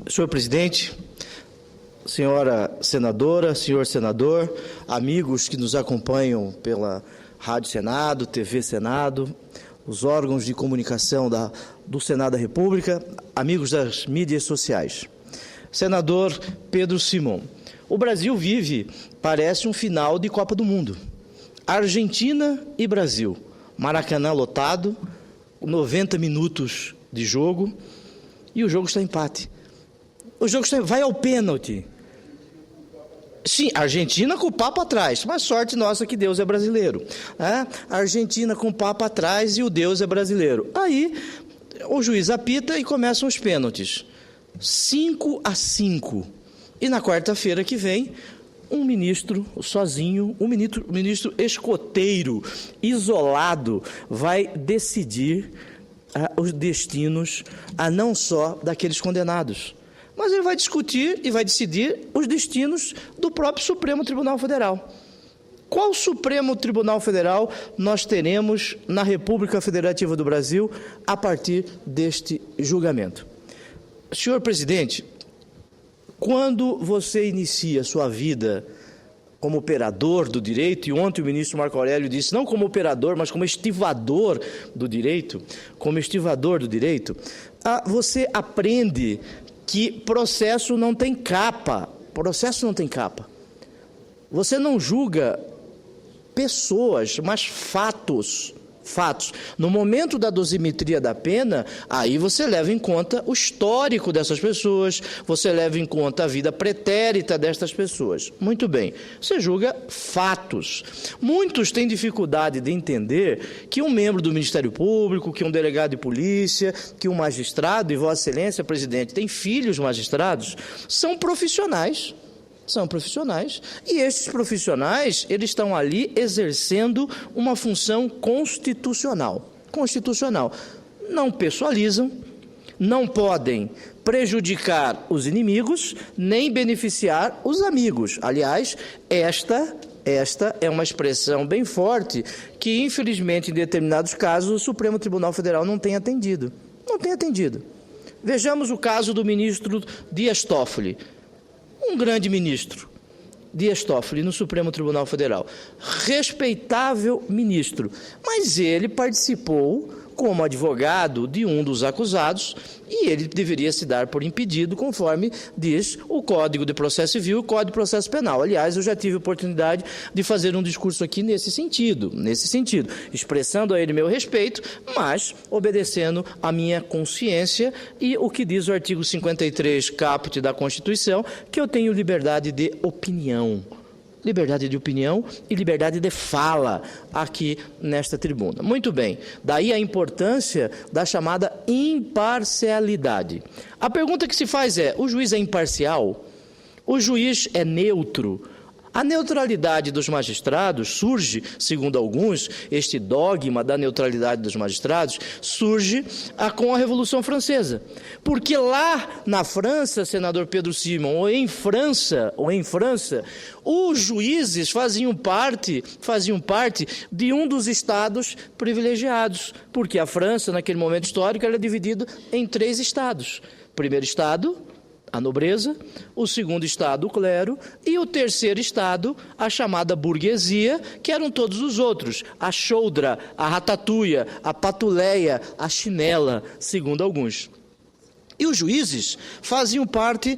Senhor presidente, senhora senadora, senhor senador, amigos que nos acompanham pela Rádio Senado, TV Senado, os órgãos de comunicação do Senado da República, amigos das mídias sociais. Senador Pedro Simon, o Brasil vive, parece um final de Copa do Mundo. Argentina e Brasil, Maracanã lotado, 90 minutos de jogo e o jogo está empate. O jogo vai ao pênalti. Sim, a Argentina com o papo atrás, mas sorte nossa que Deus é brasileiro. A Argentina com o papo atrás e o Deus é brasileiro. Aí o juiz apita e começam os pênaltis. 5-5. E na quarta-feira que vem, um ministro sozinho, um ministro escoteiro, isolado, vai decidir os destinos, não só daqueles condenados, mas ele vai discutir e vai decidir os destinos do próprio Supremo Tribunal Federal. Qual Supremo Tribunal Federal nós teremos na República Federativa do Brasil a partir deste julgamento? Senhor presidente, quando você inicia sua vida como operador do direito, e ontem o ministro Marco Aurélio disse, não como operador, mas como estivador do direito, você aprende que processo não tem capa, Você não julga pessoas, mas fatos. No momento da dosimetria da pena, aí você leva em conta o histórico dessas pessoas, você leva em conta a vida pretérita destas pessoas. Muito bem, você julga fatos. Muitos têm dificuldade de entender que um membro do Ministério Público, que um delegado de polícia, que um magistrado, e Vossa Excelência, presidente, tem filhos magistrados, são profissionais, e esses profissionais, eles estão ali exercendo uma função constitucional. Não pessoalizam, não podem prejudicar os inimigos, nem beneficiar os amigos. Aliás, esta é uma expressão bem forte que, infelizmente, em determinados casos, o Supremo Tribunal Federal não tem atendido. Vejamos o caso do ministro Dias Toffoli. Um grande ministro, Dias Toffoli, no Supremo Tribunal Federal. Respeitável ministro, mas ele participou como advogado de um dos acusados e ele deveria se dar por impedido, conforme diz o Código de Processo Civil e o Código de Processo Penal. Aliás, eu já tive a oportunidade de fazer um discurso aqui nesse sentido, expressando a ele meu respeito, mas obedecendo à minha consciência e o que diz o artigo 53, caput da Constituição, que eu tenho liberdade de opinião e liberdade de fala aqui nesta tribuna. Muito bem, daí a importância da chamada imparcialidade. A pergunta que se faz é, o juiz é imparcial? O juiz é neutro? A neutralidade dos magistrados surge, segundo alguns, este dogma da neutralidade dos magistrados, surge com a Revolução Francesa. Porque lá na França, senador Pedro Simon, ou em França, os juízes faziam parte de um dos estados privilegiados. Porque a França, naquele momento histórico, era dividida em 3 estados. O primeiro estado, a nobreza, o segundo estado, o clero, e o terceiro estado, a chamada burguesia, que eram todos os outros, a choudra, a ratatuia, a patuleia, a chinela, segundo alguns. E os juízes faziam parte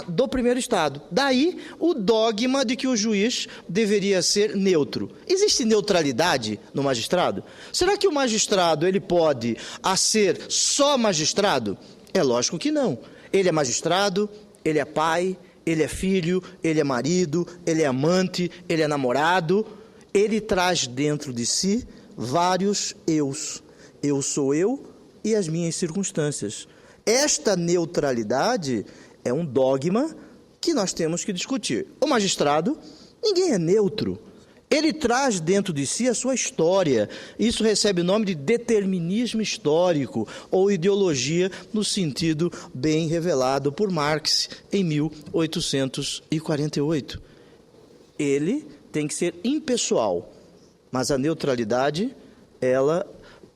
do primeiro estado. Daí o dogma de que o juiz deveria ser neutro. Existe neutralidade no magistrado? Será que o magistrado ele pode ser só magistrado? É lógico que não. Ele é magistrado, ele é pai, ele é filho, ele é marido, ele é amante, ele é namorado. Ele traz dentro de si vários eus. Eu sou eu e as minhas circunstâncias. Esta neutralidade é um dogma que nós temos que discutir. O magistrado, ninguém é neutro. Ele traz dentro de si a sua história. Isso recebe o nome de determinismo histórico ou ideologia no sentido bem revelado por Marx em 1848. Ele tem que ser impessoal, mas a neutralidade, ela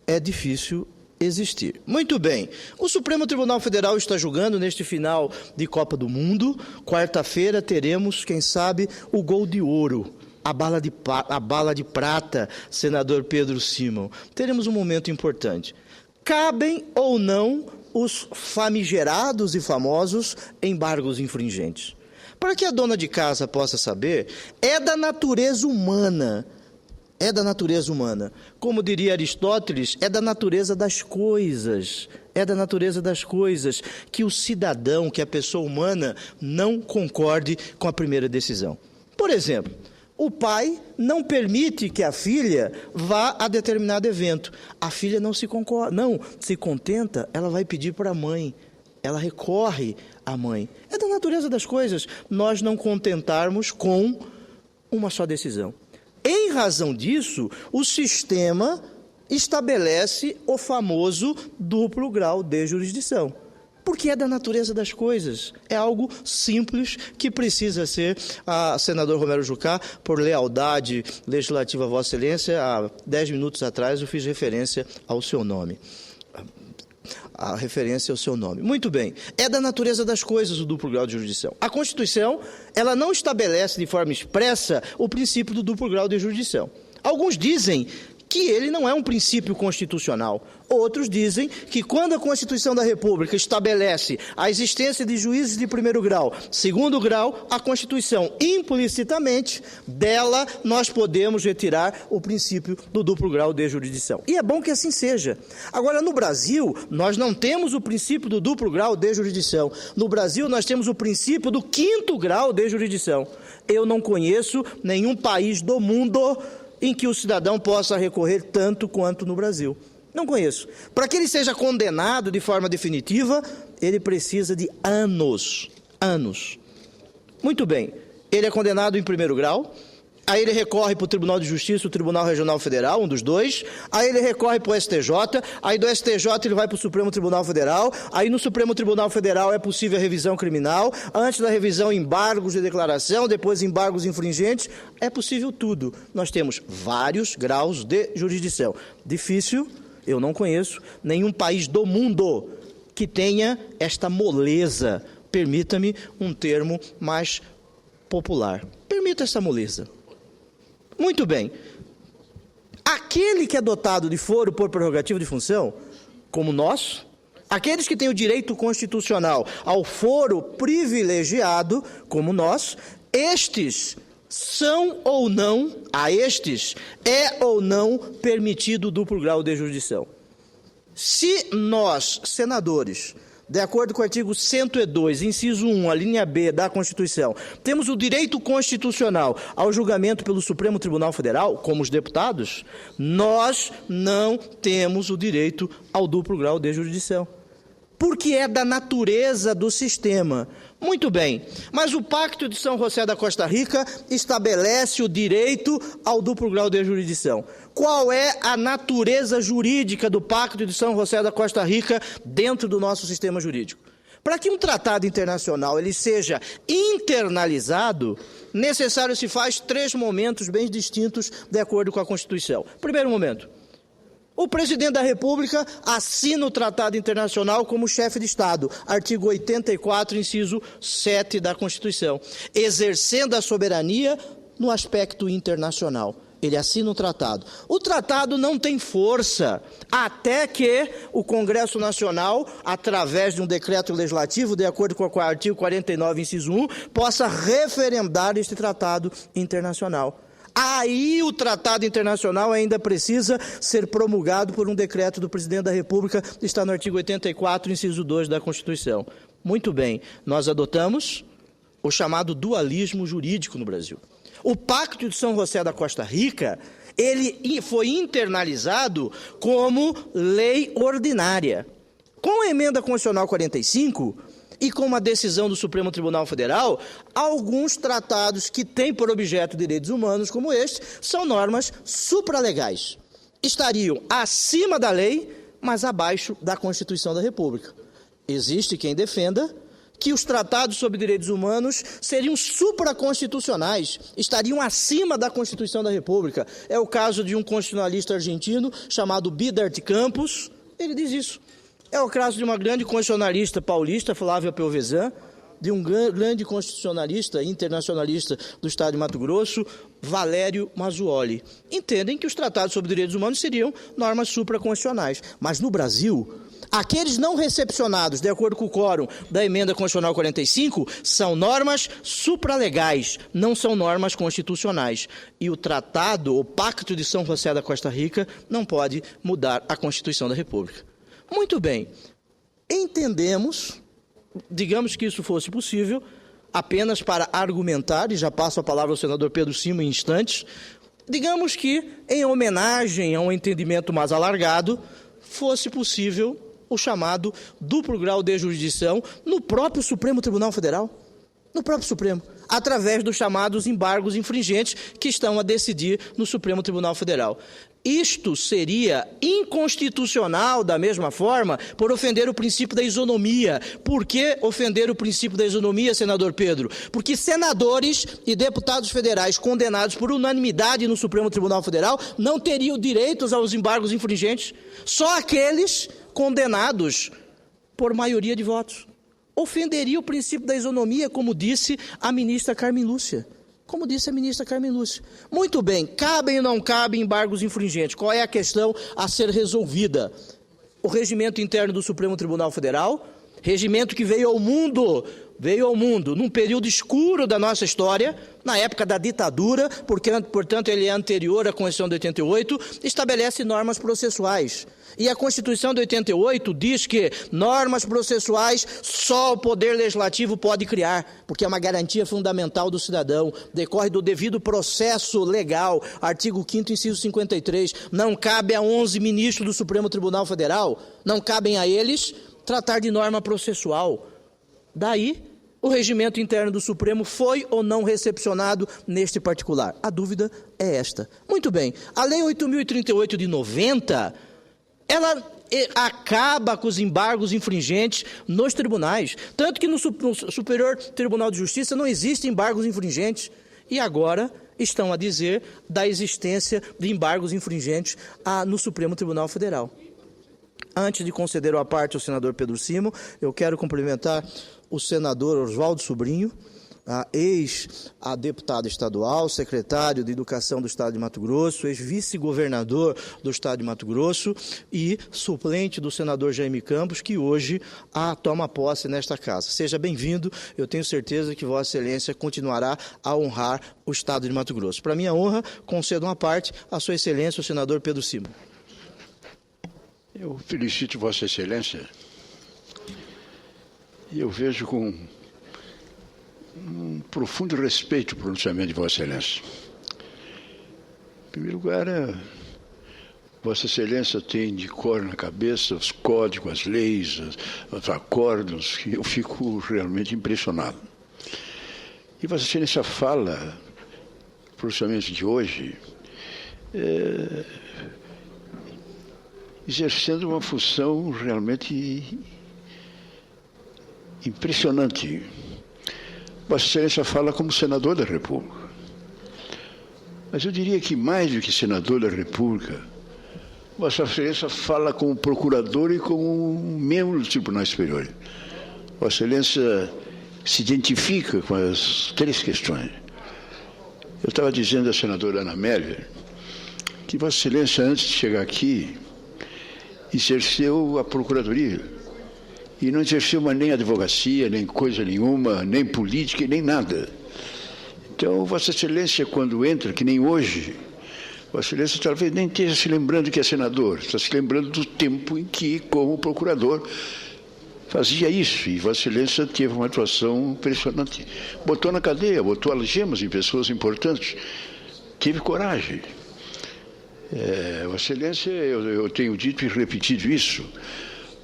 é difícil existir. Muito bem. O Supremo Tribunal Federal está julgando neste final de Copa do Mundo. Quarta-feira teremos, quem sabe, o gol de ouro. A bala de prata, senador Pedro Simão. Teremos um momento importante. Cabem ou não os famigerados e famosos embargos infringentes? Para que a dona de casa possa saber, é da natureza humana. É da natureza humana. Como diria Aristóteles, é da natureza das coisas. É da natureza das coisas que o cidadão, que a pessoa humana, não concorde com a primeira decisão. Por exemplo, o pai não permite que a filha vá a determinado evento. A filha não se contenta, ela vai pedir para a mãe. Ela recorre à mãe. É da natureza das coisas nós não contentarmos com uma só decisão. Em razão disso, o sistema estabelece o famoso duplo grau de jurisdição. Porque é da natureza das coisas. É algo simples que precisa ser, senador Romero Jucá, por lealdade legislativa a Vossa Excelência, há 10 minutos atrás eu fiz referência ao seu nome. Muito bem. É da natureza das coisas o duplo grau de jurisdição. A Constituição, ela não estabelece de forma expressa o princípio do duplo grau de jurisdição. Alguns dizem que ele não é um princípio constitucional. Outros dizem que quando a Constituição da República estabelece a existência de juízes de primeiro grau, segundo grau, a Constituição, implicitamente, dela nós podemos retirar o princípio do duplo grau de jurisdição. E é bom que assim seja. Agora, no Brasil, nós não temos o princípio do duplo grau de jurisdição. No Brasil, nós temos o princípio do quinto grau de jurisdição. Eu não conheço nenhum país do mundo em que o cidadão possa recorrer tanto quanto no Brasil. Não conheço. Para que ele seja condenado de forma definitiva, ele precisa de anos. Muito bem. Ele é condenado em primeiro grau, aí ele recorre para o Tribunal de Justiça, o Tribunal Regional Federal, um dos dois, aí ele recorre para o STJ, aí do STJ ele vai para o Supremo Tribunal Federal, aí no Supremo Tribunal Federal é possível a revisão criminal, antes da revisão embargos de declaração, depois embargos infringentes, é possível tudo. Nós temos vários graus de jurisdição. Difícil, eu não conheço nenhum país do mundo que tenha esta moleza, permita-me um termo mais popular, permita essa moleza. Muito bem. Aquele que é dotado de foro por prerrogativa de função, como nós, aqueles que têm o direito constitucional ao foro privilegiado, como nós, estes são ou não, a estes é ou não permitido o duplo grau de jurisdição. Se nós, senadores, de acordo com o artigo 102, inciso 1, a linha B da Constituição, temos o direito constitucional ao julgamento pelo Supremo Tribunal Federal, como os deputados, nós não temos o direito ao duplo grau de jurisdição. Porque é da natureza do sistema. Muito bem, mas o Pacto de São José da Costa Rica estabelece o direito ao duplo grau de jurisdição. Qual é a natureza jurídica do Pacto de São José da Costa Rica dentro do nosso sistema jurídico? Para que um tratado internacional ele seja internalizado, necessário se faz 3 momentos bem distintos de acordo com a Constituição. Primeiro momento, o presidente da República assina o Tratado Internacional como chefe de Estado, artigo 84, inciso 7 da Constituição, exercendo a soberania no aspecto internacional. Ele assina o tratado. O tratado não tem força até que o Congresso Nacional, através de um decreto legislativo, de acordo com o artigo 49, inciso 1, possa referendar este tratado internacional. Aí o tratado internacional ainda precisa ser promulgado por um decreto do presidente da República, está no artigo 84, inciso 2 da Constituição. Muito bem, nós adotamos o chamado dualismo jurídico no Brasil. O Pacto de São José da Costa Rica, ele foi internalizado como lei ordinária. Com a emenda constitucional 45... e com uma decisão do Supremo Tribunal Federal, alguns tratados que têm por objeto direitos humanos como este, são normas supralegais. Estariam acima da lei, mas abaixo da Constituição da República. Existe quem defenda que os tratados sobre direitos humanos seriam supraconstitucionais, estariam acima da Constituição da República. É o caso de um constitucionalista argentino chamado Bidart Campos, Ele diz isso. É o caso de uma grande constitucionalista paulista, Flávia Pelvezan, de um grande constitucionalista internacionalista do Estado de Mato Grosso, Valério Mazzuoli. Entendem que os tratados sobre direitos humanos seriam normas supraconstitucionais. Mas no Brasil, aqueles não recepcionados, de acordo com o quórum da Emenda Constitucional 45, são normas supralegais, não são normas constitucionais. E o tratado, o Pacto de São José da Costa Rica, não pode mudar a Constituição da República. Muito bem, entendemos, digamos que isso fosse possível, apenas para argumentar, e já passo a palavra ao senador Pedro Simo em instantes, digamos que, em homenagem a um entendimento mais alargado, fosse possível o chamado duplo grau de jurisdição no próprio Supremo Tribunal Federal, no próprio Supremo, através dos chamados embargos infringentes que estão a decidir no Supremo Tribunal Federal. Isto seria inconstitucional da mesma forma por ofender o princípio da isonomia. Por que ofender o princípio da isonomia, senador Pedro? Porque senadores e deputados federais condenados por unanimidade no Supremo Tribunal Federal não teriam direitos aos embargos infringentes. Só aqueles condenados por maioria de votos. Ofenderia o princípio da isonomia, como disse a ministra Carmen Lúcia. Muito bem, cabem ou não cabem embargos infringentes? Qual é a questão a ser resolvida? O regimento interno do Supremo Tribunal Federal, regimento que veio ao mundo num período escuro da nossa história, na época da ditadura, porque, portanto, ele é anterior à Constituição de 88, estabelece normas processuais. E a Constituição de 88 diz que normas processuais só o Poder Legislativo pode criar, porque é uma garantia fundamental do cidadão, decorre do devido processo legal, artigo 5º, inciso 53, não cabe a 11 ministros do Supremo Tribunal Federal, não cabem a eles tratar de norma processual. Daí, o regimento interno do Supremo foi ou não recepcionado neste particular? A dúvida é esta. Muito bem, a Lei 8.038 de 90, ela acaba com os embargos infringentes nos tribunais. Tanto que no Superior Tribunal de Justiça não existem embargos infringentes. E agora estão a dizer da existência de embargos infringentes no Supremo Tribunal Federal. Antes de conceder a parte ao senador Pedro Simo, eu quero cumprimentar o senador Oswaldo Sobrinho, ex-deputado estadual, secretário de Educação do Estado de Mato Grosso, ex-vice-governador do Estado de Mato Grosso e suplente do senador Jaime Campos, que hoje toma posse nesta casa. Seja bem-vindo, eu tenho certeza que Vossa Excelência continuará a honrar o Estado de Mato Grosso. Para minha honra, concedo uma parte à Sua Excelência, o senador Pedro Simo. Eu felicito Vossa Excelência e eu vejo com um profundo respeito o pronunciamento de Vossa Excelência. Em primeiro lugar, Vossa Excelência tem de cor na cabeça os códigos, as leis, os acordos, que eu fico realmente impressionado. E Vossa Excelência fala, o pronunciamento de hoje, exercendo uma função realmente impressionante. Vossa Excelência fala como senador da República. Mas eu diria que mais do que senador da República, Vossa Excelência fala como procurador e como membro do Tribunal Superior. Vossa Excelência se identifica com as três questões. Eu estava dizendo à senadora Ana Amélia que Vossa Excelência, antes de chegar aqui, exerceu a procuradoria. E não exerceu nem advocacia, nem coisa nenhuma, nem política, nem nada. Então, Vossa Excelência, quando entra, que nem hoje, Vossa Excelência talvez nem esteja se lembrando que é senador, está se lembrando do tempo em que, como procurador, fazia isso. E Vossa Excelência teve uma atuação impressionante. Botou na cadeia, botou algemas em pessoas importantes, teve coragem. Vossa Excelência, eu tenho dito e repetido isso,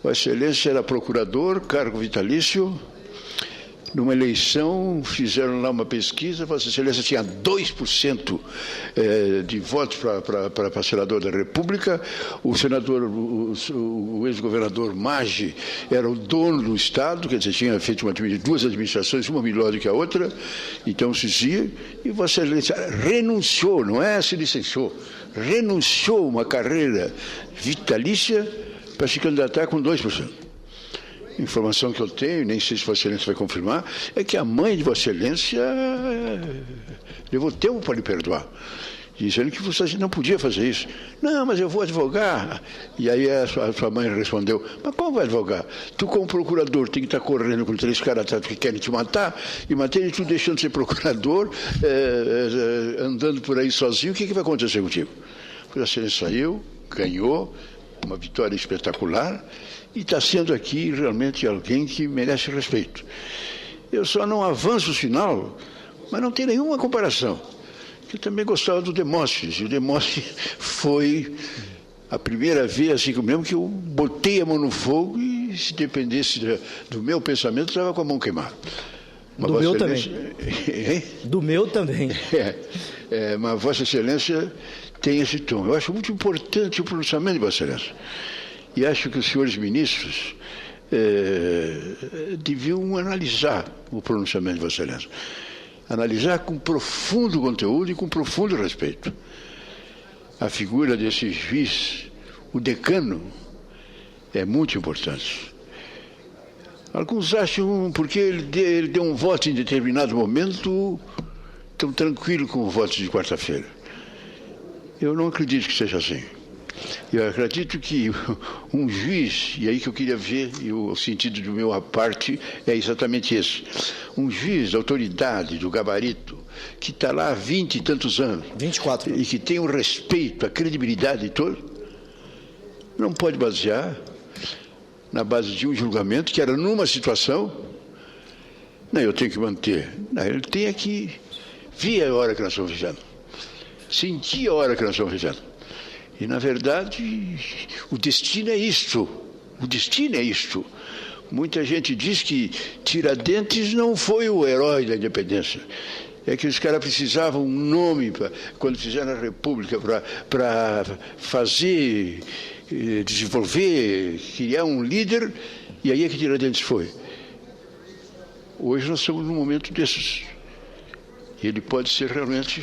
Vossa Excelência era procurador, cargo vitalício. Numa eleição, fizeram lá uma pesquisa, Vossa Excelência tinha 2% de votos para senador da República. O senador, o ex-governador Maggi, era o dono do Estado, quer dizer, tinha feito duas administrações, uma melhor do que a outra, então se dizia, e Vossa Excelência renunciou, não é se licenciou, renunciou uma carreira vitalícia para se candidatar com 2%. Informação que eu tenho, nem sei se Vossa Excelência vai confirmar, é que a mãe de Vossa Excelência levou tempo para lhe perdoar, dizendo que você não podia fazer isso. Não, mas eu vou advogar. E aí a sua mãe respondeu, mas como vai advogar? Tu, como procurador, tem que estar correndo com 3 caras que querem te matar, e matar tu deixando de ser procurador, andando por aí sozinho, o que vai acontecer contigo? Vossa Excelência saiu, ganhou, uma vitória espetacular, e está sendo aqui realmente alguém que merece respeito. Eu só não avanço o sinal, mas não tem nenhuma comparação. Eu também gostava do Demóstenes, e o Demóstenes foi a primeira vez, assim mesmo, que eu botei a mão no fogo e, se dependesse do meu pensamento, estava com a mão queimada. Do meu também. Do meu também. Mas Vossa Excelência tem esse tom. Eu acho muito importante o pronunciamento de Vossa Excelência. E acho que os senhores ministros deviam analisar o pronunciamento de Vossa Excelência. Analisar com profundo conteúdo e com profundo respeito. A figura desse juiz, o decano, é muito importante. Alguns acham, porque ele deu um voto em determinado momento, tão tranquilo como o voto de quarta-feira. Eu não acredito que seja assim. Eu acredito que um juiz, e aí que eu queria ver, e o sentido do meu aparte é exatamente esse, um juiz da autoridade, do gabarito, que está lá há 20 e tantos anos, 24, e que tem o respeito, a credibilidade toda, não pode basear na base de um julgamento que era numa situação, não, eu tenho que manter, não, ele tem que ver a hora que nós estamos vivendo, sentir a hora que nós estamos vivendo. E, na verdade, o destino é isto. O destino é isto. Muita gente diz que Tiradentes não foi o herói da independência. É que os caras precisavam um nome, quando fizeram a República, para fazer, desenvolver, criar um líder, e aí é que Tiradentes foi. Hoje nós estamos num momento desses. Ele pode ser realmente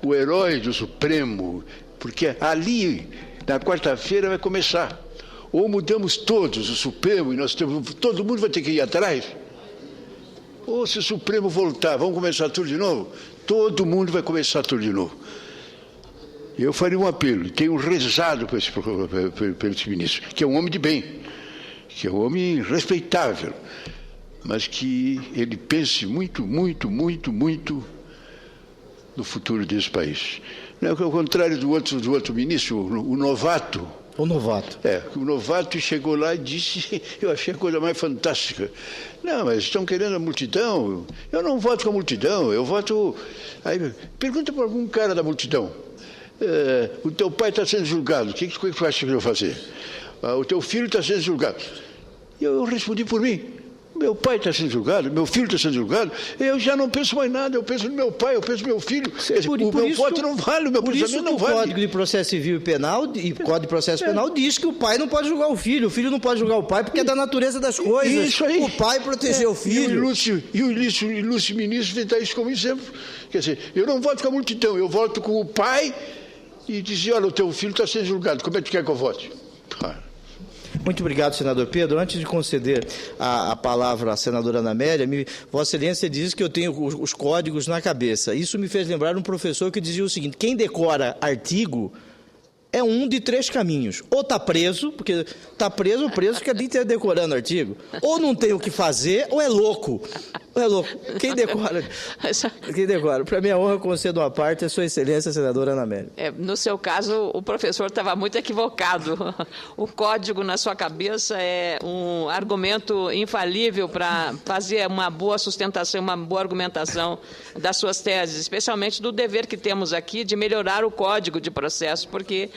o herói do Supremo, porque ali, na quarta-feira, vai começar. Ou mudamos todos o Supremo e todo mundo vai ter que ir atrás. Ou se o Supremo voltar, vamos começar tudo de novo? Todo mundo vai começar tudo de novo. Eu faria um apelo, tenho rezado por esse ministro, que é um homem de bem, que é um homem respeitável, mas que ele pense muito, muito, muito, muito no futuro desse país. Não, ao contrário do outro ministro, o novato. O novato. O novato chegou lá e disse, eu achei a coisa mais fantástica. Não, mas estão querendo a multidão. Eu não voto com a multidão, eu voto... Aí, pergunta para algum cara da multidão. O teu pai está sendo julgado, o que tu acha que eu vou fazer? O teu filho está sendo julgado. E eu respondi por mim. Meu pai está sendo julgado, meu filho está sendo julgado, eu já não penso mais nada, eu penso no meu pai, eu penso no meu filho. O meu voto não vale, o meu pensamento não vale. O Código de Processo Civil e Penal, e Código de Processo Penal diz que o pai não pode julgar o filho não pode julgar o pai, porque é da natureza das coisas. Isso aí. O pai proteger o filho. E o ilustre ministro tentar isso como exemplo. Quer dizer, eu não voto com a multidão, eu voto com o pai e dizer, olha, o teu filho está sendo julgado, como é que tu quer que eu vote? Muito obrigado, senador Pedro. Antes de conceder a palavra à senadora Ana Amélia, Vossa Excelência diz que eu tenho os códigos na cabeça. Isso me fez lembrar um professor que dizia o seguinte, quem decora artigo é um de 3 caminhos. Ou está preso, porque está preso o preso que ali está decorando artigo. Ou não tem o que fazer, ou é louco. Ou é louco. Quem decora? Quem decora? Para minha honra, concedo uma parte a Sua Excelência, a senadora Ana Amélia. No seu caso, o professor estava muito equivocado. O código na sua cabeça é um argumento infalível para fazer uma boa sustentação, uma boa argumentação das suas teses, especialmente do dever que temos aqui de melhorar o Código de Processo, porque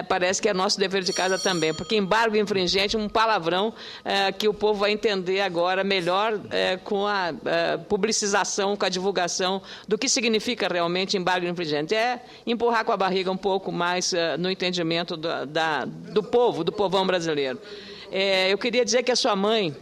parece que é nosso dever de casa também, porque embargo infringente é um palavrão que o povo vai entender agora melhor com a publicização, com a divulgação do que significa realmente embargo infringente. É empurrar com a barriga um pouco mais no entendimento do povão brasileiro. Eu queria dizer que a sua mãe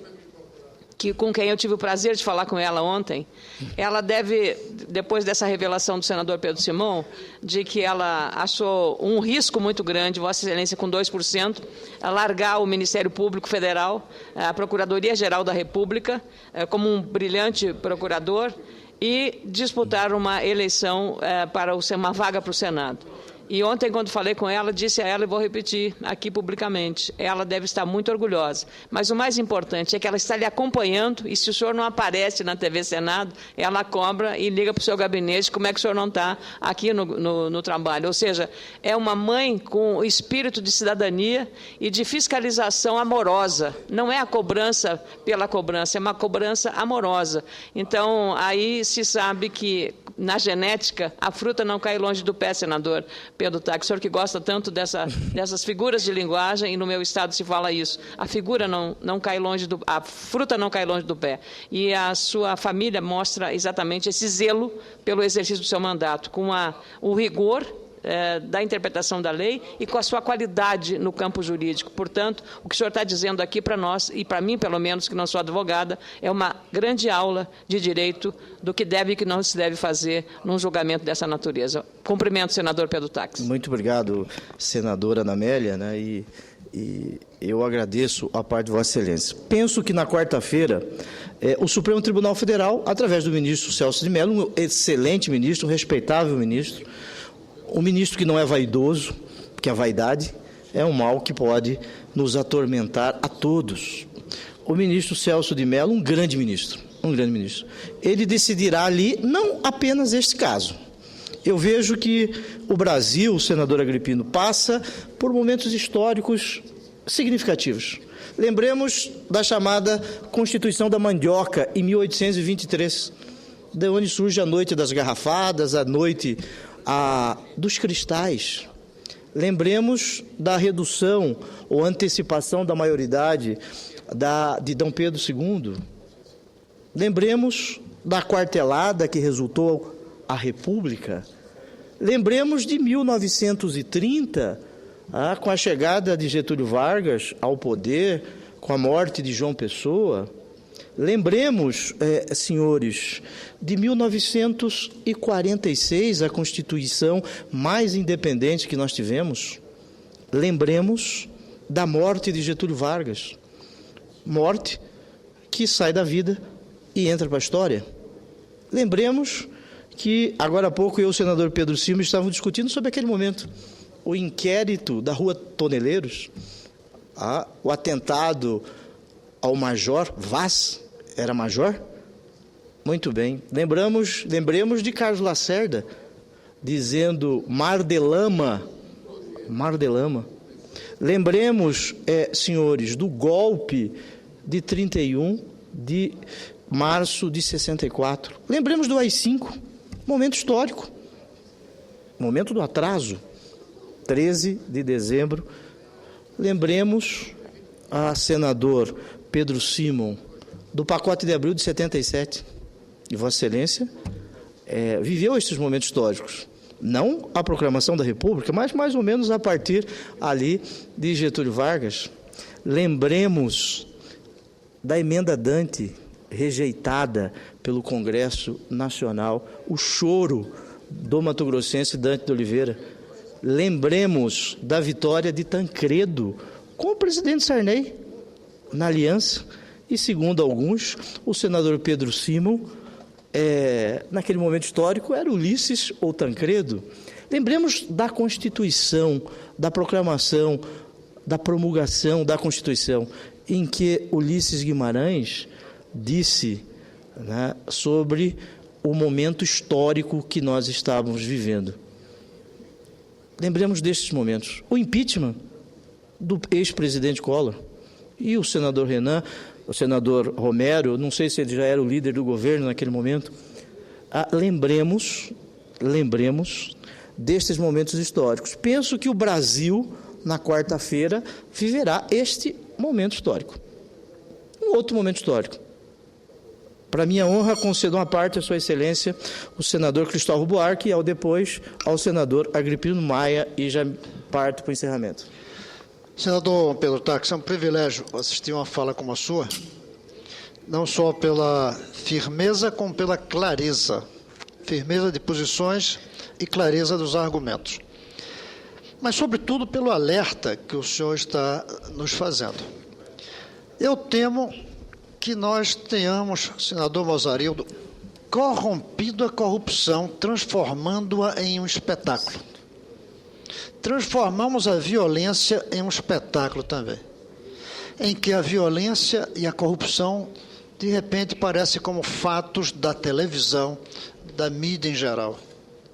com quem eu tive o prazer de falar com ela ontem, ela deve, depois dessa revelação do senador Pedro Simão, de que ela achou um risco muito grande, Vossa Excelência, com 2%, largar o Ministério Público Federal, a Procuradoria-Geral da República, como um brilhante procurador, e disputar uma eleição para uma vaga para o Senado. E ontem, quando falei com ela, disse a ela, e vou repetir aqui publicamente, ela deve estar muito orgulhosa. Mas o mais importante é que ela está lhe acompanhando, e se o senhor não aparece na TV Senado, ela cobra e liga para o seu gabinete como é que o senhor não está aqui no trabalho. Ou seja, é uma mãe com espírito de cidadania e de fiscalização amorosa. Não é a cobrança pela cobrança, é uma cobrança amorosa. Então, aí se sabe que, na genética, a fruta não cai longe do pé, senador Pedro Taques, o senhor que gosta tanto dessas figuras de linguagem, e no meu estado se fala isso, a fruta não cai longe do pé. E a sua família mostra exatamente esse zelo pelo exercício do seu mandato, com o rigor da interpretação da lei e com a sua qualidade no campo jurídico. Portanto, o que o senhor está dizendo aqui para nós, e para mim, pelo menos, que não sou advogada, é uma grande aula de direito do que deve e que não se deve fazer num julgamento dessa natureza. Cumprimento, senador Pedro Taques. Muito obrigado, senadora Ana Amélia, né? E eu agradeço a parte de Vossa Excelência. Penso que na quarta-feira o Supremo Tribunal Federal, através do ministro Celso de Mello, um excelente ministro, um respeitável ministro, um ministro que não é vaidoso, porque a vaidade é um mal que pode nos atormentar a todos. O ministro Celso de Mello, um grande ministro, ele decidirá ali não apenas este caso. Eu vejo que o Brasil, senador Agripino, passa por momentos históricos significativos. Lembremos da chamada Constituição da Mandioca, em 1823, de onde surge a noite das garrafadas, a noite dos cristais. Lembremos da redução ou antecipação da maioridade de Dom Pedro II. Lembremos da quartelada que resultou a República. Lembremos de 1930, com a chegada de Getúlio Vargas ao poder, com a morte de João Pessoa. Lembremos, senhores, de 1946, a Constituição mais independente que nós tivemos. Lembremos da morte de Getúlio Vargas. Morte que sai da vida e entra para a história. Lembremos que, agora há pouco, eu e o senador Pedro Simão estávamos discutindo sobre aquele momento. O inquérito da Rua Toneleiros, o atentado ao Major Vaz. Era major? Muito bem. Lembremos de Carlos Lacerda, dizendo mar de lama. Lembremos, senhores, do golpe de 31 de março de 64. Lembremos do AI-5, momento histórico, momento do atraso, 13 de dezembro. Lembremos a senador Pedro Simão, do pacote de abril de 77. E Vossa Excelência viveu estes momentos históricos. Não a proclamação da República, mas mais ou menos a partir ali de Getúlio Vargas. Lembremos da emenda Dante, rejeitada pelo Congresso Nacional, o choro do mato-grossense Dante de Oliveira. Lembremos da vitória de Tancredo com o presidente Sarney na aliança. E, segundo alguns, o senador Pedro Simão, naquele momento histórico, era Ulisses ou Tancredo. Lembremos da Constituição, da proclamação, da promulgação da Constituição, em que Ulisses Guimarães disse, né, sobre o momento histórico que nós estávamos vivendo. Lembremos destes momentos. O impeachment do ex-presidente Collor e o senador Renan, o senador Romero, não sei se ele já era o líder do governo naquele momento. Lembremos destes momentos históricos. Penso que o Brasil, na quarta-feira, viverá este momento histórico. Um outro momento histórico. Para minha honra, concedo uma parte à Sua Excelência, o senador Cristóvão Buarque, e depois ao senador Agripino Maia, e já parto para o encerramento. Senador Pedro Taques, é um privilégio assistir uma fala como a sua, não só pela firmeza, como pela clareza. Firmeza de posições e clareza dos argumentos. Mas, sobretudo, pelo alerta que o senhor está nos fazendo. Eu temo que nós tenhamos, senador Mozarildo, corrompido a corrupção, transformando-a em um espetáculo. Transformamos a violência em um espetáculo também, em que a violência e a corrupção, de repente, parecem como fatos da televisão, da mídia em geral,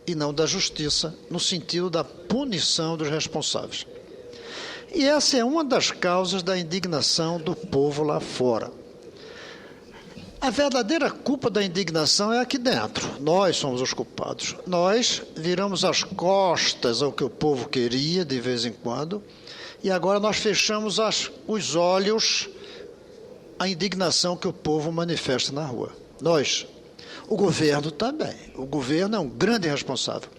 e não da justiça, no sentido da punição dos responsáveis. E essa é uma das causas da indignação do povo lá fora. A verdadeira culpa da indignação é aqui dentro. Nós somos os culpados. Nós viramos as costas ao que o povo queria de vez em quando, e agora nós fechamos os olhos à indignação que o povo manifesta na rua. Nós. O governo também. O governo é um grande responsável.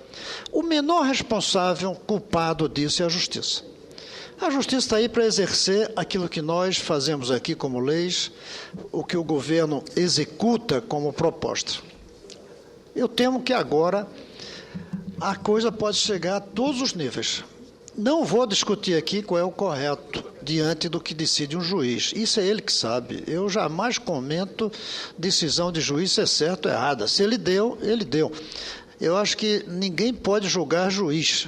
O menor responsável, culpado disso, é a justiça. A justiça está aí para exercer aquilo que nós fazemos aqui como leis, o que o governo executa como proposta. Eu temo que agora a coisa pode chegar a todos os níveis. Não vou discutir aqui qual é o correto diante do que decide um juiz. Isso é ele que sabe. Eu jamais comento decisão de juiz se é certo ou errada. Se ele deu, ele deu. Eu acho que ninguém pode julgar juiz.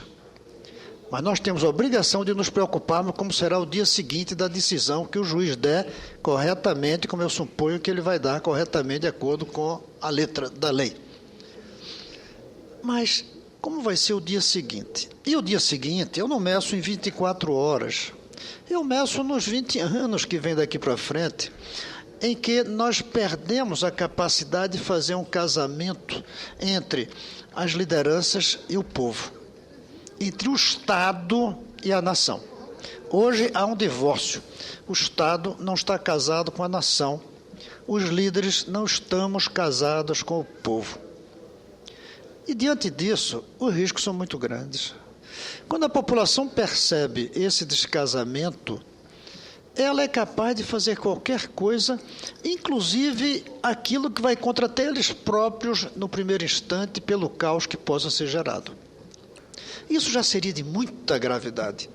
Mas nós temos a obrigação de nos preocuparmos como será o dia seguinte da decisão que o juiz der corretamente, como eu suponho que ele vai dar corretamente de acordo com a letra da lei. Mas como vai ser o dia seguinte? E o dia seguinte eu não meço em 24 horas. Eu meço nos 20 anos que vem daqui para frente, em que nós perdemos a capacidade de fazer um casamento entre as lideranças e o povo, entre o Estado e a nação. Hoje há um divórcio. O Estado não está casado com a nação. Os líderes não estamos casados com o povo. E, diante disso, os riscos são muito grandes. Quando a população percebe esse descasamento, ela é capaz de fazer qualquer coisa, inclusive aquilo que vai contra até eles próprios, no primeiro instante, pelo caos que possa ser gerado. Isso já seria de muita gravidade.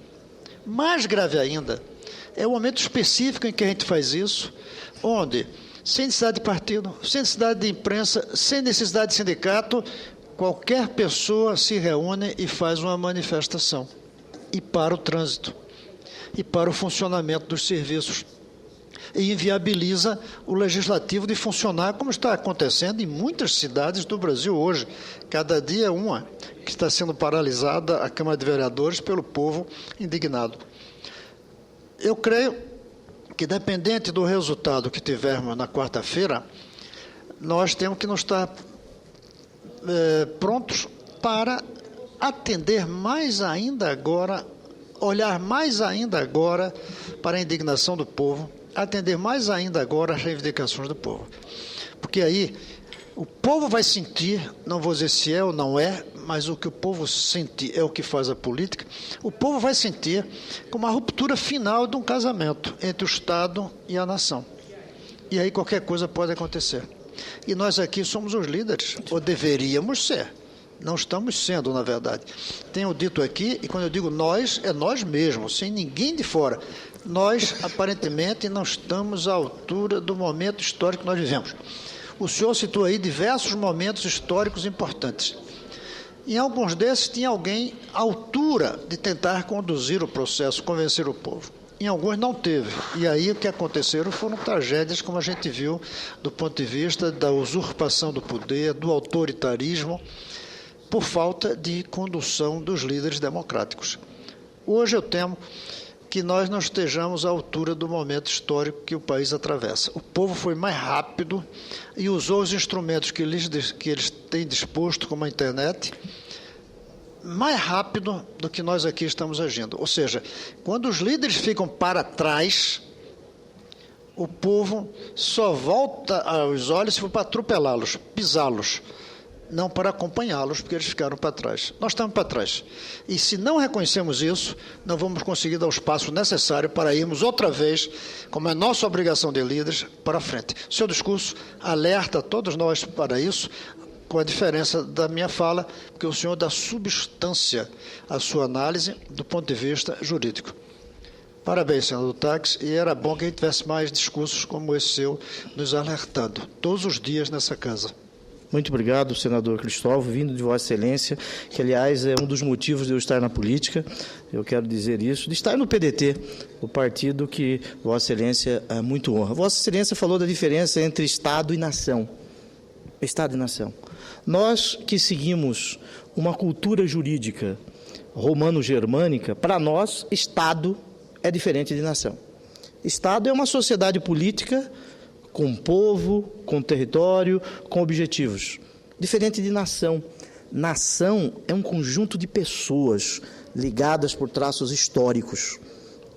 Mais grave ainda é o momento específico em que a gente faz isso, onde, sem necessidade de partido, sem necessidade de imprensa, sem necessidade de sindicato, qualquer pessoa se reúne e faz uma manifestação. E para o trânsito, e para o funcionamento dos serviços. E inviabiliza o legislativo de funcionar como está acontecendo em muitas cidades do Brasil hoje. Cada dia uma que está sendo paralisada a Câmara de Vereadores pelo povo indignado. Eu creio que, dependente do resultado que tivermos na quarta-feira, nós temos que nos estar prontos para atender mais ainda agora, olhar mais ainda agora para a indignação do povo, atender mais ainda agora as reivindicações do povo. Porque aí o povo vai sentir, não vou dizer se é ou não é, mas o que o povo sente é o que faz a política. O povo vai sentir como a ruptura final de um casamento entre o Estado e a nação. E aí qualquer coisa pode acontecer. E nós aqui somos os líderes, ou deveríamos ser. Não estamos sendo, na verdade. Tenho dito aqui, e quando eu digo nós, é nós mesmos, sem ninguém de fora. Nós, aparentemente, não estamos à altura do momento histórico que nós vivemos. O senhor citou aí diversos momentos históricos importantes. Em alguns desses, tinha alguém à altura de tentar conduzir o processo, convencer o povo. Em alguns não teve. E aí o que aconteceram foram tragédias, como a gente viu, do ponto de vista da usurpação do poder, do autoritarismo, por falta de condução dos líderes democráticos. Hoje eu temo que nós não estejamos à altura do momento histórico que o país atravessa. O povo foi mais rápido e usou os instrumentos que eles têm disposto, como a internet, mais rápido do que nós aqui estamos agindo. Ou seja, quando os líderes ficam para trás, o povo só volta aos olhos se for para atropelá-los, pisá-los. não para acompanhá-los, porque eles ficaram para trás. Nós estamos para trás. E se não reconhecemos isso, não vamos conseguir dar o espaço necessário para irmos outra vez, como é nossa obrigação de líderes, para frente. Seu discurso alerta todos nós para isso, com a diferença da minha fala, porque o senhor dá substância à sua análise do ponto de vista jurídico. Parabéns, senador Tax, e era bom que a gente tivesse mais discursos como esse seu, nos alertando, todos os dias nessa casa. Muito obrigado, senador Cristóvão, vindo de Vossa Excelência, que, aliás, é um dos motivos de eu estar na política, eu quero dizer isso, de estar no PDT, o partido que Vossa Excelência muito honra. Vossa Excelência falou da diferença entre Estado e nação. Estado e nação. Nós que seguimos uma cultura jurídica romano-germânica, para nós, Estado é diferente de nação. Estado é uma sociedade política com povo, com território, com objetivos. Diferente de nação. Nação é um conjunto de pessoas ligadas por traços históricos,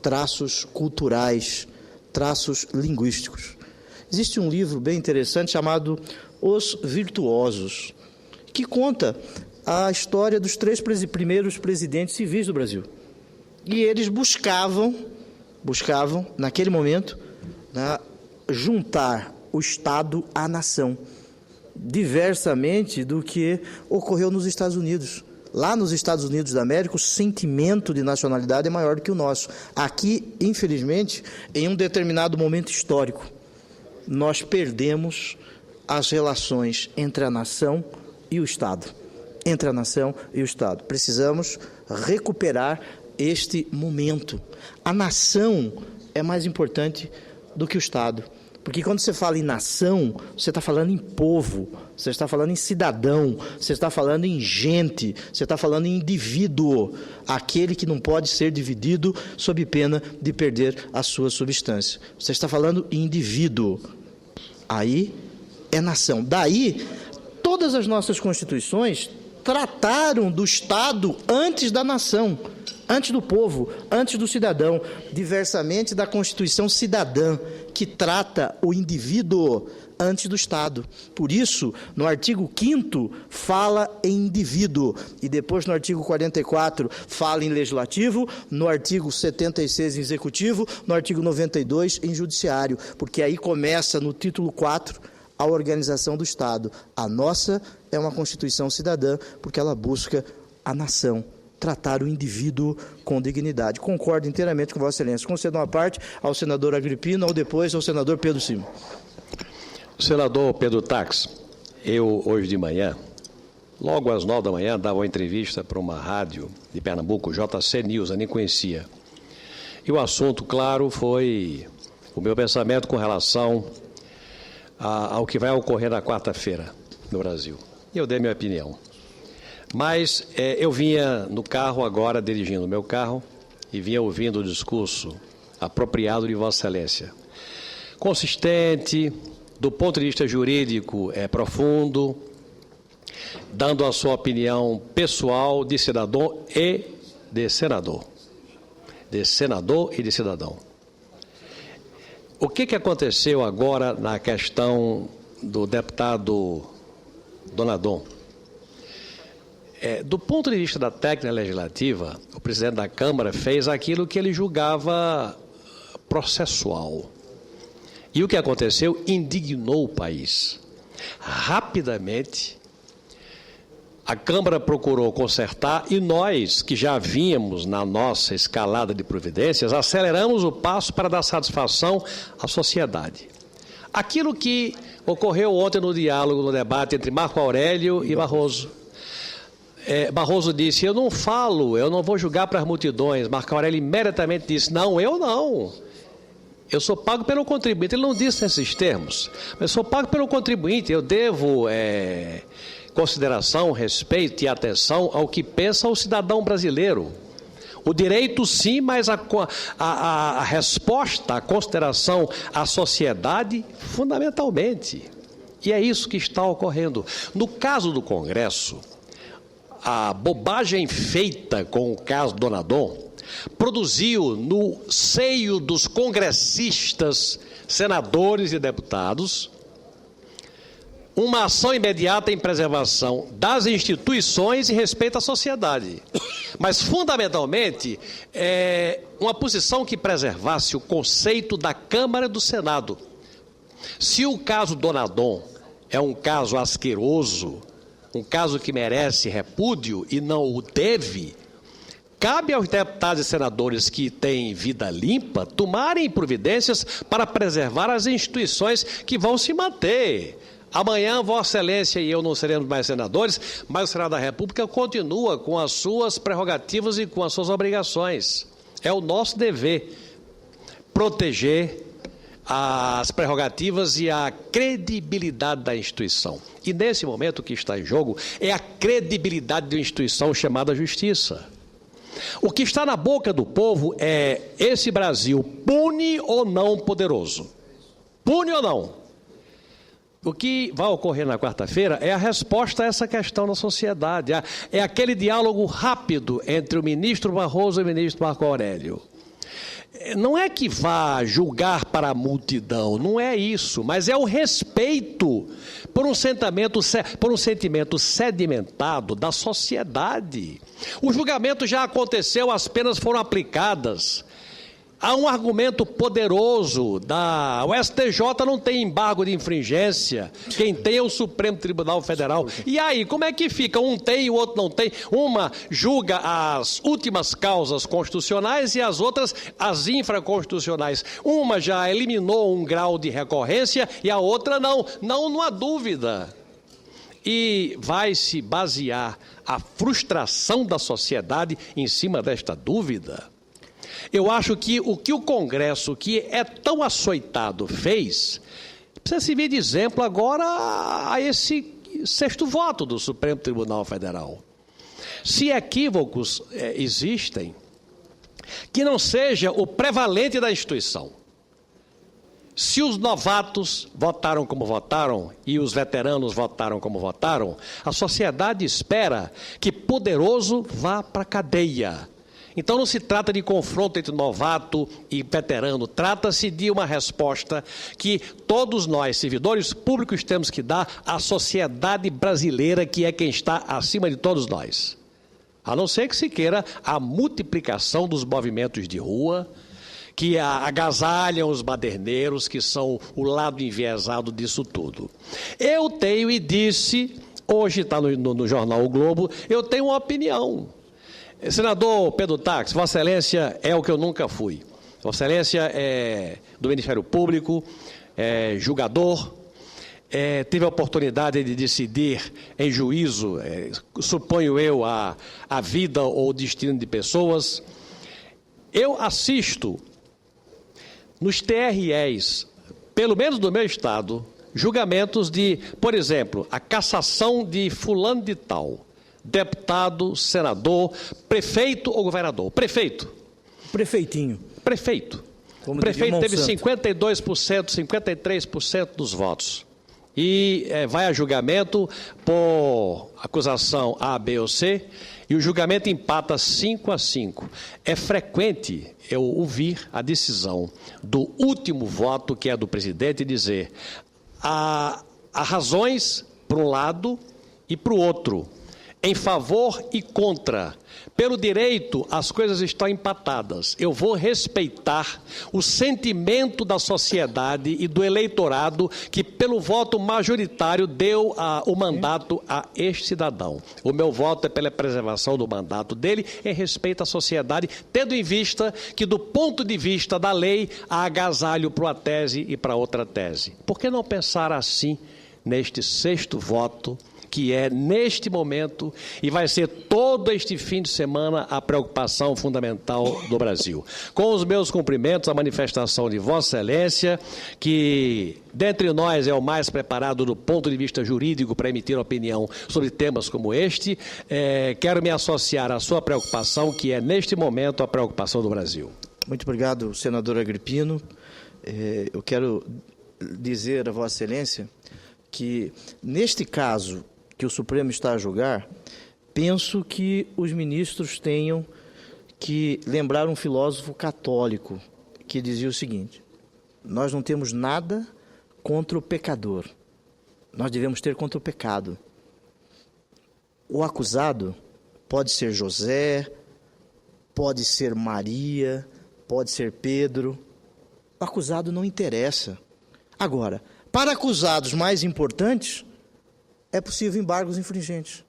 traços culturais, traços linguísticos. Existe um livro bem interessante chamado Os Virtuosos, que conta a história dos 3 primeiros presidentes civis do Brasil. E eles buscavam naquele momento, juntar o Estado à nação, diversamente do que ocorreu nos Estados Unidos. Lá nos Estados Unidos da América, o sentimento de nacionalidade é maior do que o nosso. Aqui, infelizmente, em um determinado momento histórico, nós perdemos as relações entre a nação e o Estado. Entre a nação e o Estado. Precisamos recuperar este momento. A nação é mais importante do que o Estado. Porque quando você fala em nação, você está falando em povo, você está falando em cidadão, você está falando em gente, você está falando em indivíduo, aquele que não pode ser dividido sob pena de perder a sua substância. Você está falando em indivíduo. Aí é nação. Daí, todas as nossas constituições trataram do Estado antes da nação, antes do povo, antes do cidadão, diversamente da Constituição Cidadã, que trata o indivíduo antes do Estado. Por isso, no artigo 5º, fala em indivíduo, e depois no artigo 44 fala em legislativo, no artigo 76 em executivo, no artigo 92 em judiciário, porque aí começa no título 4 a organização do Estado. A nossa é uma Constituição cidadã, porque ela busca a nação, tratar o indivíduo com dignidade. Concordo inteiramente com Vossa Excelência. Concedo uma parte ao senador Agripino, ou depois ao senador Pedro Simão. Senador Pedro Tax, eu hoje de manhã, logo às 9 da manhã, dava uma entrevista para uma rádio de Pernambuco, JC News, eu nem conhecia. E o assunto, claro, foi o meu pensamento com relação ao que vai ocorrer na quarta-feira no Brasil. E eu dei minha opinião. Mas eu vinha no carro agora, dirigindo o meu carro, e vinha ouvindo o discurso apropriado de Vossa Excelência. Consistente, do ponto de vista jurídico, profundo, dando a sua opinião pessoal de cidadão e de senador. De senador e de cidadão. O que aconteceu agora na questão do deputado Donadon? Do ponto de vista da técnica legislativa, o presidente da Câmara fez aquilo que ele julgava processual. E o que aconteceu indignou o país. Rapidamente, a Câmara procurou consertar e nós, que já vínhamos na nossa escalada de providências, aceleramos o passo para dar satisfação à sociedade. Aquilo que ocorreu ontem no diálogo, no debate entre Marco Aurélio e Barroso. Barroso disse, eu não vou julgar para as multidões. Marco Aurélio imediatamente disse, não, eu não. Eu sou pago pelo contribuinte. Ele não disse nesses termos, mas sou pago pelo contribuinte. Eu devo consideração, respeito e atenção ao que pensa o cidadão brasileiro. O direito sim, mas a resposta, a consideração à sociedade, fundamentalmente. E é isso que está ocorrendo. No caso do Congresso, a bobagem feita com o caso Donadon produziu no seio dos congressistas, senadores e deputados uma ação imediata em preservação das instituições e respeito à sociedade. Mas, fundamentalmente, uma posição que preservasse o conceito da Câmara e do Senado. Se o caso Donadon é um caso asqueroso, um caso que merece repúdio e não o deve, cabe aos deputados e senadores que têm vida limpa tomarem providências para preservar as instituições que vão se manter. Amanhã, Vossa Excelência e eu não seremos mais senadores, mas o Senado da República continua com as suas prerrogativas e com as suas obrigações. É o nosso dever proteger as prerrogativas e a credibilidade da instituição. E nesse momento o que está em jogo é a credibilidade de uma instituição chamada Justiça. O que está na boca do povo é: esse Brasil pune ou não poderoso? Pune ou não? O que vai ocorrer na quarta-feira é a resposta a essa questão na sociedade. É aquele diálogo rápido entre o ministro Barroso e o ministro Marco Aurélio. Não é que vá julgar para a multidão, não é isso, mas é o respeito por um sentimento sedimentado da sociedade. O julgamento já aconteceu, as penas foram aplicadas. Há um argumento poderoso o STJ não tem embargo de infringência, quem tem é o Supremo Tribunal Federal. E aí, como é que fica? Um tem e o outro não tem. Uma julga as últimas causas constitucionais e as outras as infraconstitucionais. Uma já eliminou um grau de recorrência e a outra não. Não há dúvida. E vai se basear a frustração da sociedade em cima desta dúvida. Eu acho que o Congresso, que é tão açoitado, fez, precisa servir de exemplo agora a esse sexto voto do Supremo Tribunal Federal. Se equívocos existem, que não seja o prevalente da instituição. Se os novatos votaram como votaram e os veteranos votaram como votaram, a sociedade espera que poderoso vá para a cadeia. Então não se trata de confronto entre novato e veterano, trata-se de uma resposta que todos nós, servidores públicos, temos que dar à sociedade brasileira, que é quem está acima de todos nós. A não ser que se queira a multiplicação dos movimentos de rua, que agasalham os baderneiros, que são o lado enviesado disso tudo. Eu tenho e disse, hoje está no jornal O Globo, eu tenho uma opinião. Senador Pedro Táxi, Vossa Excelência é o que eu nunca fui. Vossa Excelência é do Ministério Público, é julgador, teve a oportunidade de decidir em juízo, suponho eu, a vida ou o destino de pessoas. Eu assisto nos TREs, pelo menos do meu estado, julgamentos de, por exemplo, a cassação de fulano de tal. Deputado, senador, prefeito ou governador? Prefeito. Prefeitinho. Prefeito. O prefeito teve 52%, 53% dos votos. E vai a julgamento por acusação A, B ou C, e o julgamento empata 5-5. É frequente eu ouvir a decisão do último voto, que é do presidente, dizer há razões para um lado e para o outro, em favor e contra. Pelo direito, as coisas estão empatadas. Eu vou respeitar o sentimento da sociedade e do eleitorado que, pelo voto majoritário, deu o mandato a este cidadão. O meu voto é pela preservação do mandato dele, em respeito à sociedade, tendo em vista que, do ponto de vista da lei, há agasalho para uma tese e para outra tese. Por que não pensar assim neste sexto voto, que é neste momento e vai ser todo este fim de semana a preocupação fundamental do Brasil? Com os meus cumprimentos, a manifestação de Vossa Excelência, que dentre nós é o mais preparado do ponto de vista jurídico para emitir opinião sobre temas como este, quero me associar à sua preocupação, que é neste momento a preocupação do Brasil. Muito obrigado, senador Agripino. Eu quero dizer a Vossa Excelência que, neste caso que o Supremo está a julgar, penso que os ministros tenham que lembrar um filósofo católico que dizia o seguinte: nós não temos nada contra o pecador, nós devemos ter contra o pecado. O acusado pode ser José, pode ser Maria, pode ser Pedro. O acusado não interessa. Agora, para acusados mais importantes, é possível embargos infringentes.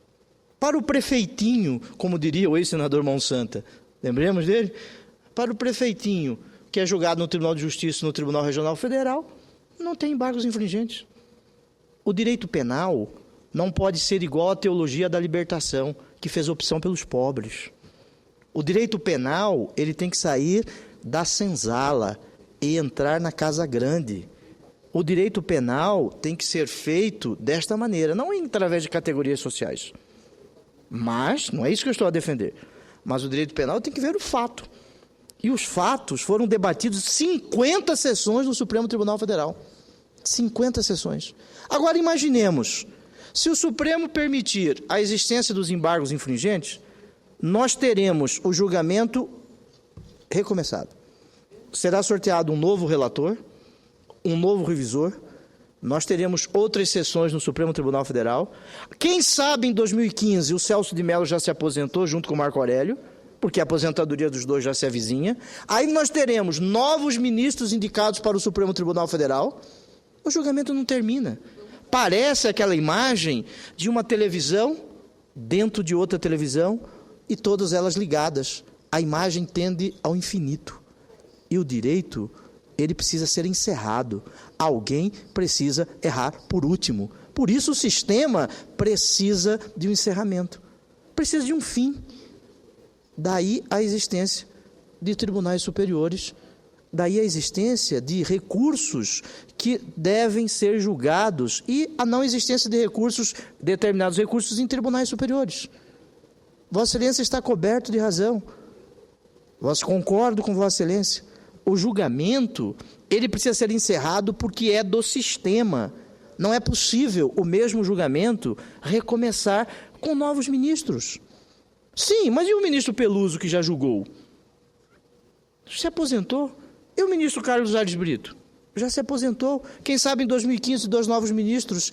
Para o prefeitinho, como diria o ex-senador Monsanta, lembremos dele? Para o prefeitinho, que é julgado no Tribunal de Justiça e no Tribunal Regional Federal, não tem embargos infringentes. O direito penal não pode ser igual à teologia da libertação, que fez opção pelos pobres. O direito penal, ele tem que sair da senzala e entrar na casa grande. O direito penal tem que ser feito desta maneira, não através de categorias sociais. Mas, não é isso que eu estou a defender, mas o direito penal tem que ver o fato. E os fatos foram debatidos 50 sessões no Supremo Tribunal Federal. 50 sessões. Agora imaginemos, se o Supremo permitir a existência dos embargos infringentes, nós teremos o julgamento recomeçado. Será sorteado um novo relator, um novo revisor, nós teremos outras sessões no Supremo Tribunal Federal. Quem sabe em 2015 o Celso de Mello já se aposentou junto com o Marco Aurélio, porque a aposentadoria dos dois já se avizinha. Aí nós teremos novos ministros indicados para o Supremo Tribunal Federal. O julgamento não termina. Parece aquela imagem de uma televisão dentro de outra televisão e todas elas ligadas. A imagem tende ao infinito. E o direito, ele precisa ser encerrado. Alguém precisa errar por último. Por isso o sistema precisa de um encerramento. Precisa de um fim. Daí a existência de tribunais superiores. Daí a existência de recursos que devem ser julgados e a não existência de recursos, determinados recursos em tribunais superiores. Vossa Excelência está coberto de razão. Concordo com Vossa Excelência. O julgamento, ele precisa ser encerrado porque é do sistema. Não é possível o mesmo julgamento recomeçar com novos ministros. Sim, mas e o ministro Peluso que já julgou? Se aposentou. E o ministro Carlos Aires Brito? Já se aposentou. Quem sabe em 2015 dois novos ministros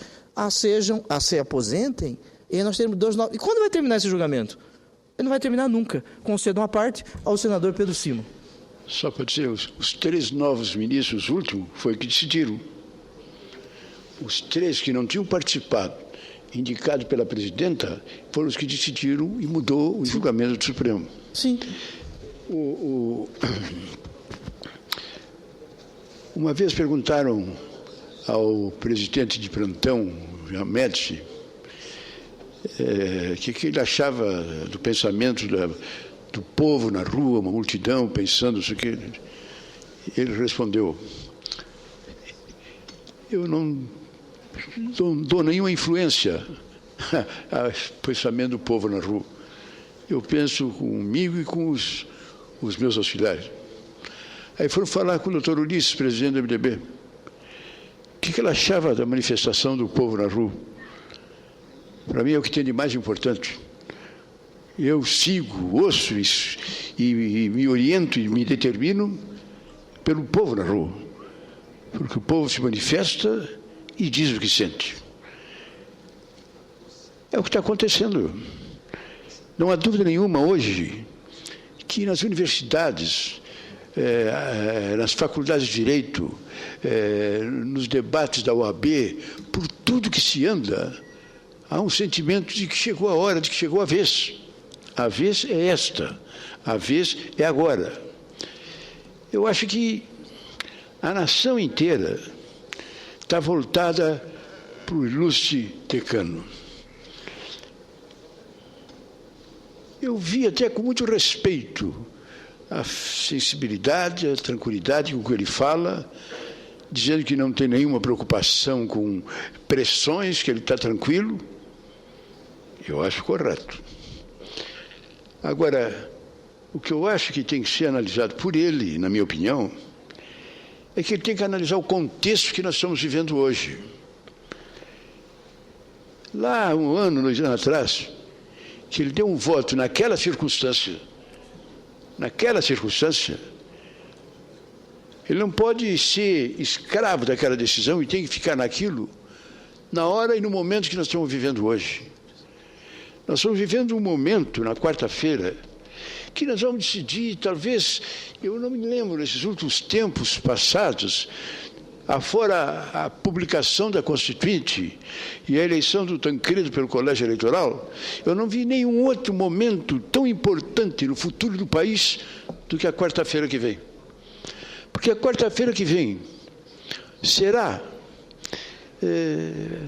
se aposentem e nós teremos dois novos. E quando vai terminar esse julgamento? Ele não vai terminar nunca. Concedo uma parte ao senador Pedro Simon. Só para dizer, os 3 novos ministros, o último, foi que decidiram. Os 3 que não tinham participado, indicados pela presidenta, foram os que decidiram e mudou o julgamento do Supremo. Sim. Uma vez perguntaram ao presidente de plantão, Médici, o que ele achava do pensamento do povo na rua, uma multidão pensando isso aqui. Ele respondeu: eu não dou nenhuma influência ao pensamento do povo na rua. Eu penso comigo e com os meus auxiliares. Aí foram falar com o doutor Ulisses, presidente do MDB. O que ele achava da manifestação do povo na rua? Para mim é o que tem de mais importante. Eu sigo, ouço e me oriento e me determino pelo povo na rua. Porque o povo se manifesta e diz o que sente. É o que está acontecendo. Não há dúvida nenhuma hoje que nas universidades, nas faculdades de Direito, nos debates da OAB, por tudo que se anda, há um sentimento de que chegou a hora, de que chegou a vez. A vez é esta, a vez é agora. Eu acho que a nação inteira está voltada para o ilustre decano. Eu vi até com muito respeito a sensibilidade, a tranquilidade com que ele fala, dizendo que não tem nenhuma preocupação com pressões, que ele está tranquilo. Eu acho correto. Agora, o que eu acho que tem que ser analisado por ele, na minha opinião, é que ele tem que analisar o contexto que nós estamos vivendo hoje. Lá, 1 ano, 2 anos atrás, que ele deu um voto naquela circunstância, ele não pode ser escravo daquela decisão e tem que ficar naquilo na hora e no momento que nós estamos vivendo hoje. Nós estamos vivendo um momento, na quarta-feira, que nós vamos decidir, talvez, eu não me lembro, nesses últimos tempos passados, afora a publicação da Constituinte e a eleição do Tancredo pelo Colégio Eleitoral, eu não vi nenhum outro momento tão importante no futuro do país do que a quarta-feira que vem. Porque a quarta-feira que vem será,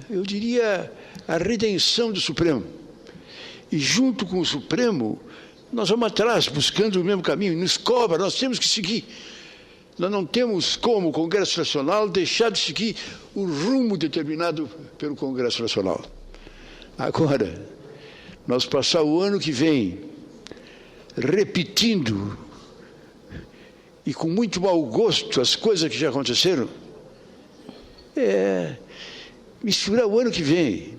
eu diria, a redenção do Supremo. E junto com o Supremo, nós vamos atrás, buscando o mesmo caminho, nos cobra, nós temos que seguir. Nós não temos como o Congresso Nacional deixar de seguir o rumo determinado pelo Congresso Nacional. Agora, nós passar o ano que vem repetindo e com muito mau gosto as coisas que já aconteceram, misturar o ano que vem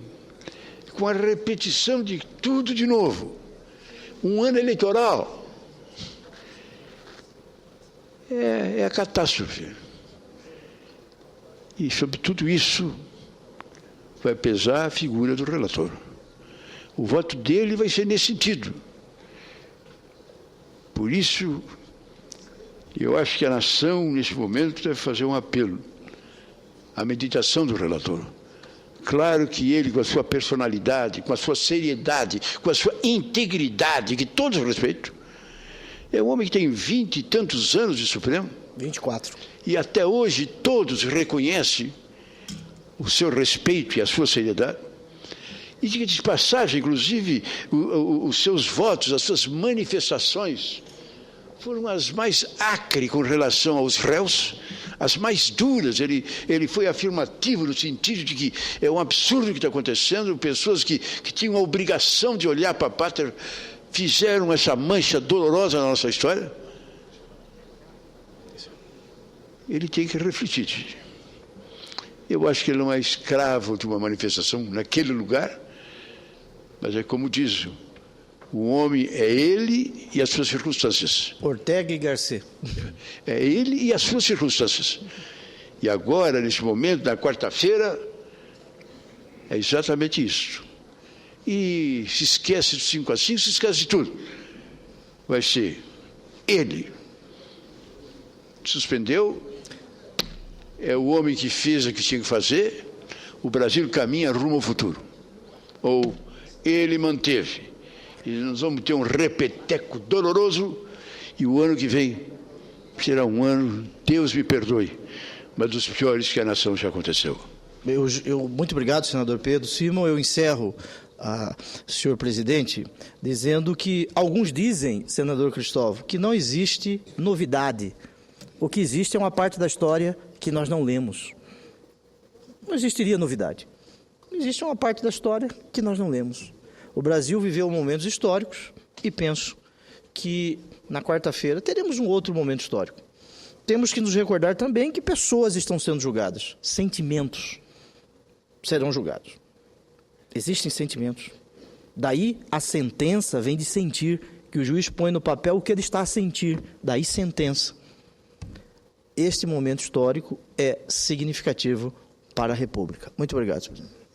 com a repetição de tudo de novo. Um ano eleitoral é a catástrofe. E sobre tudo isso vai pesar a figura do relator. O voto dele vai ser nesse sentido. Por isso, eu acho que a nação, nesse momento, deve fazer um apelo à meditação do relator. Claro que ele, com a sua personalidade, com a sua seriedade, com a sua integridade, que todos respeitam, é um homem que tem 20 e tantos anos de Supremo. 24. E até hoje todos reconhecem o seu respeito e a sua seriedade. E diga de passagem, inclusive, os seus votos, as suas manifestações foram as mais acres com relação aos réus, as mais duras. Ele foi afirmativo no sentido de que é um absurdo o que está acontecendo, pessoas que tinham a obrigação de olhar para a pátria fizeram essa mancha dolorosa na nossa história. Ele tem que refletir. Eu acho que ele não é escravo de uma manifestação naquele lugar, mas é como diz, o homem é ele e as suas circunstâncias. Ortega y Gasset. É ele e as suas circunstâncias. E agora, nesse momento, na quarta-feira, é exatamente isso. E se esquece do 5-5, se esquece de tudo. Vai ser ele. Suspendeu, é o homem que fez o que tinha que fazer, o Brasil caminha rumo ao futuro. Ou ele manteve. E nós vamos ter um repeteco doloroso, e o ano que vem será um ano, Deus me perdoe, mas dos piores que a nação já aconteceu. Muito obrigado, senador Pedro Simon. Eu encerro, senhor presidente, dizendo que alguns dizem, senador Cristóvão, que não existe novidade. O que existe é uma parte da história que nós não lemos. Não existiria novidade. Existe uma parte da história que nós não lemos. O Brasil viveu momentos históricos e penso que na quarta-feira teremos um outro momento histórico. Temos que nos recordar também que pessoas estão sendo julgadas, sentimentos serão julgados. Existem sentimentos. Daí a sentença vem de sentir, que o juiz põe no papel o que ele está a sentir, daí sentença. Este momento histórico é significativo para a República. Muito obrigado, senhor presidente.